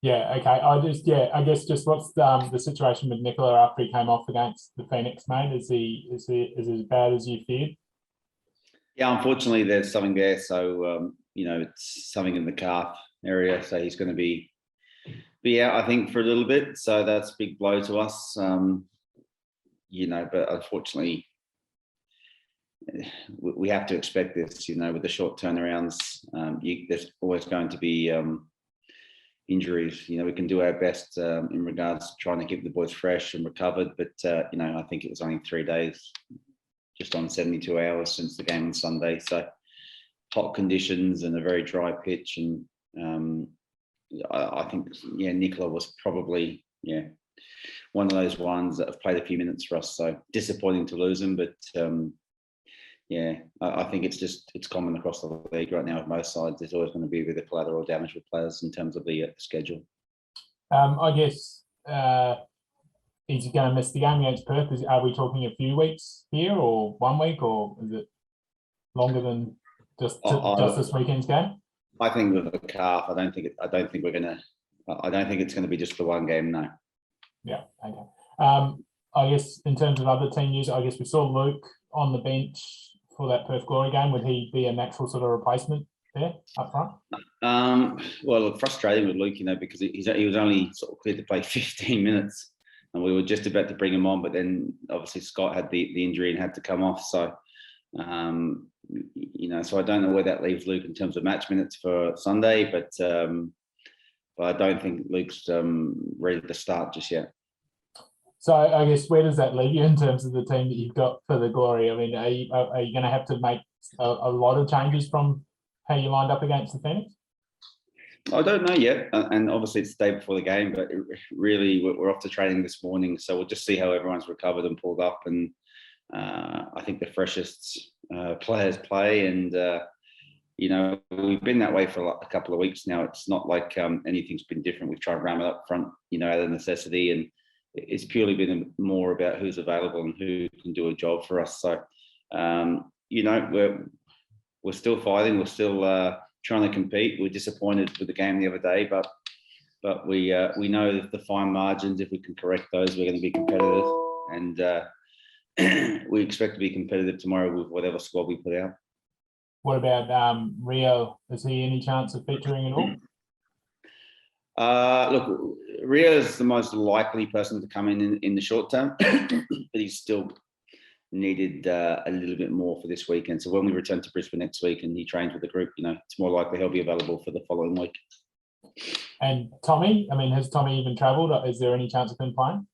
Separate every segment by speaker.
Speaker 1: Yeah, okay. I guess just what's the situation with Nicola after he came off against the Phoenix, mate? Is it as bad as you feared?
Speaker 2: Yeah, unfortunately, there's something there. So it's something in the calf area. So he's going to be out, I think, for a little bit. So that's a big blow to us. But unfortunately, we have to expect this. With the short turnarounds, there's always going to be injuries. We can do our best in regards to trying to keep the boys fresh and recovered. But I think it was only 3 days, just on 72 hours since the game on Sunday. So hot conditions and a very dry pitch, and I think Nicola was probably one of those ones that have played a few minutes for us. So disappointing to lose him, but I think it's common across the league right now with most sides. There's always going to be a bit of collateral damage with players in terms of the schedule.
Speaker 1: I guess is he going to miss the game against Perth? Are we talking a few weeks here, or 1 week, or is it longer than just this weekend's game?
Speaker 2: I think with the calf, I don't think it's going to be just the one game. No.
Speaker 1: Yeah. Okay. I guess in terms of other team news, I guess we saw Luke on the bench for that Perth Glory game. Would he be a natural sort of replacement there up front?
Speaker 2: Well, frustrating with Luke, because he was only sort of cleared to play 15 minutes, and we were just about to bring him on, but then obviously Scott had the injury and had to come off. So, so I don't know where that leaves Luke in terms of match minutes for Sunday, but I don't think Luke's ready to start just yet.
Speaker 1: So I guess where does that leave you in terms of the team that you've got for the Glory? I mean, are you going to have to make a lot of changes from how you lined up against the Phoenix?
Speaker 2: I don't know yet, and obviously it's the day before the game, but really we're off to training this morning, so we'll just see how everyone's recovered and pulled up, and I think the freshest players play, and we've been that way for a couple of weeks now. It's not like anything's been different. We've tried to ram it up front, out of necessity, and it's purely been more about who's available and who can do a job for us. So, we're still fighting. We're still trying to compete. We're disappointed with the game the other day, but we know that the fine margins, if we can correct those, we're going to be competitive, and we expect to be competitive tomorrow with whatever squad we put out.
Speaker 1: What about Rio? Is he any chance of featuring at all?
Speaker 2: Look, Rio is the most likely person to come in the short term, but he's still needed a little bit more for this weekend. So when we return to Brisbane next week and he trains with the group, it's more likely he'll be available for the following week.
Speaker 1: And Tommy, has Tommy even travelled? Is there any chance of him playing?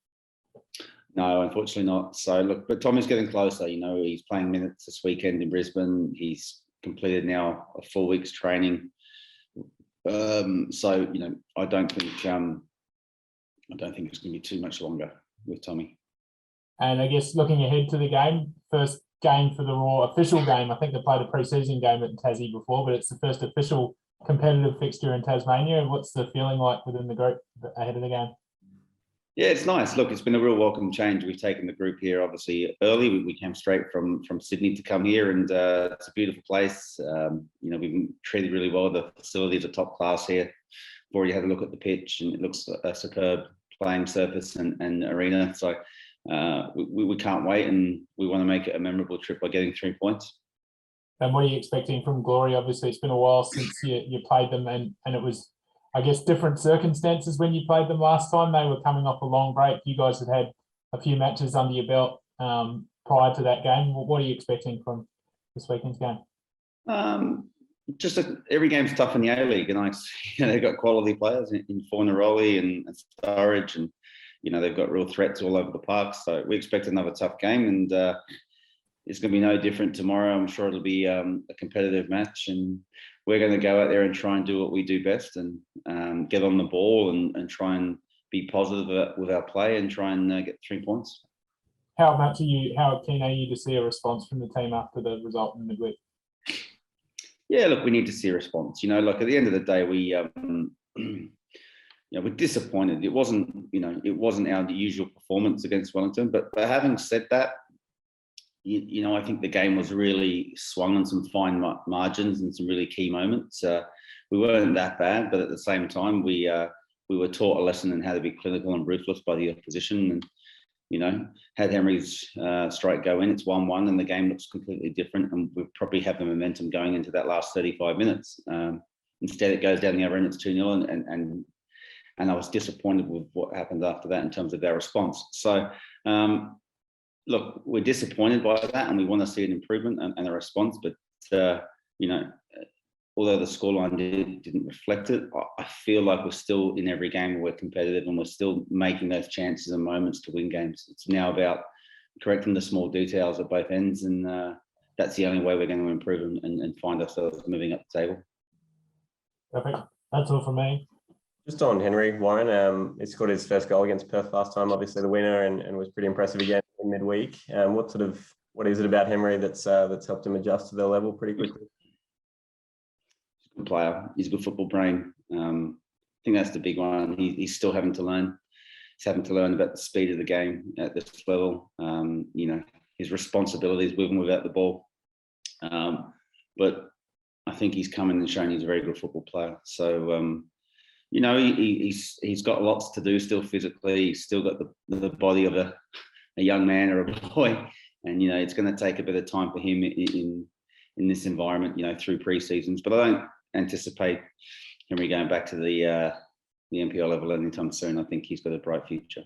Speaker 2: No, unfortunately not. So look, but Tommy's getting closer. He's playing minutes this weekend in Brisbane. He's completed now a 4 weeks training. So I don't think it's going to be too much longer with Tommy.
Speaker 1: And I guess looking ahead to the game, first game for the Raw, official game. I think they played a pre-season game at Tassie before, but it's the first official competitive fixture in Tasmania. What's the feeling like within the group ahead of the game?
Speaker 2: Yeah, it's nice. Look, it's been a real welcome change. We've taken the group here obviously early. We came straight from Sydney to come here, and it's a beautiful place. We've been treated really well. The facilities are top class here. We've already had a look at the pitch, and it looks a superb playing surface and arena. So we can't wait, and we want to make it a memorable trip by getting 3 points.
Speaker 1: And what are you expecting from Glory? Obviously, it's been a while since you played them, and it was, I guess, different circumstances when you played them last time. They were coming off a long break. You guys had a few matches under your belt prior to that game. What are you expecting from this weekend's game?
Speaker 2: Every game's tough in the A-League, and they've got quality players in Fornaroli and Sturridge, and they've got real threats all over the park. So we expect another tough game, and it's going to be no different tomorrow. I'm sure it'll be a competitive match, and we're going to go out there and try and do what we do best, and get on the ball and try and be positive with our play and try and get 3 points.
Speaker 1: How keen are you to see a response from the team after the result in the midweek?
Speaker 2: Yeah, look, we need to see a response. Like at the end of the day, we're disappointed. It wasn't our usual performance against Wellington. But having said that, I think the game was really swung on some fine margins and some really key moments. We weren't that bad, but at the same time, we we were taught a lesson in how to be clinical and ruthless by the opposition. And, you know, had Henry's strike go in, it's 1-1 and the game looks completely different. And we probably have the momentum going into that last 35 minutes. Instead, it goes down the other end, it's 2-0. And I was disappointed with what happened after that in terms of their response. So, look, we're disappointed by that and we want to see an improvement and a response. But, you know, although the scoreline didn't reflect it, I feel like we're still in every game where we're competitive and we're still making those chances and moments to win games. It's now about correcting the small details at both ends, and that's the only way we're going to improve and find ourselves moving up the table.
Speaker 1: Perfect. That's all from me.
Speaker 3: Just on Henry, Warren, he scored his first goal against Perth last time, obviously the winner, and was pretty impressive again in midweek. What is it about Henry that's helped him adjust to the level pretty quickly?
Speaker 2: Good player. He's a good football brain. I think that's the big one. He's still having to learn. He's having to learn about the speed of the game at this level. You know, his responsibilities with and without the ball. But I think he's come in and shown he's a very good football player. So, you know, he's got lots to do still physically. He's still got the body of a young man or a boy. And, you know, it's going to take a bit of time for him in this environment, you know, through pre-seasons. But I don't anticipate Henry going back to the NPL level anytime soon. I think he's got a bright future.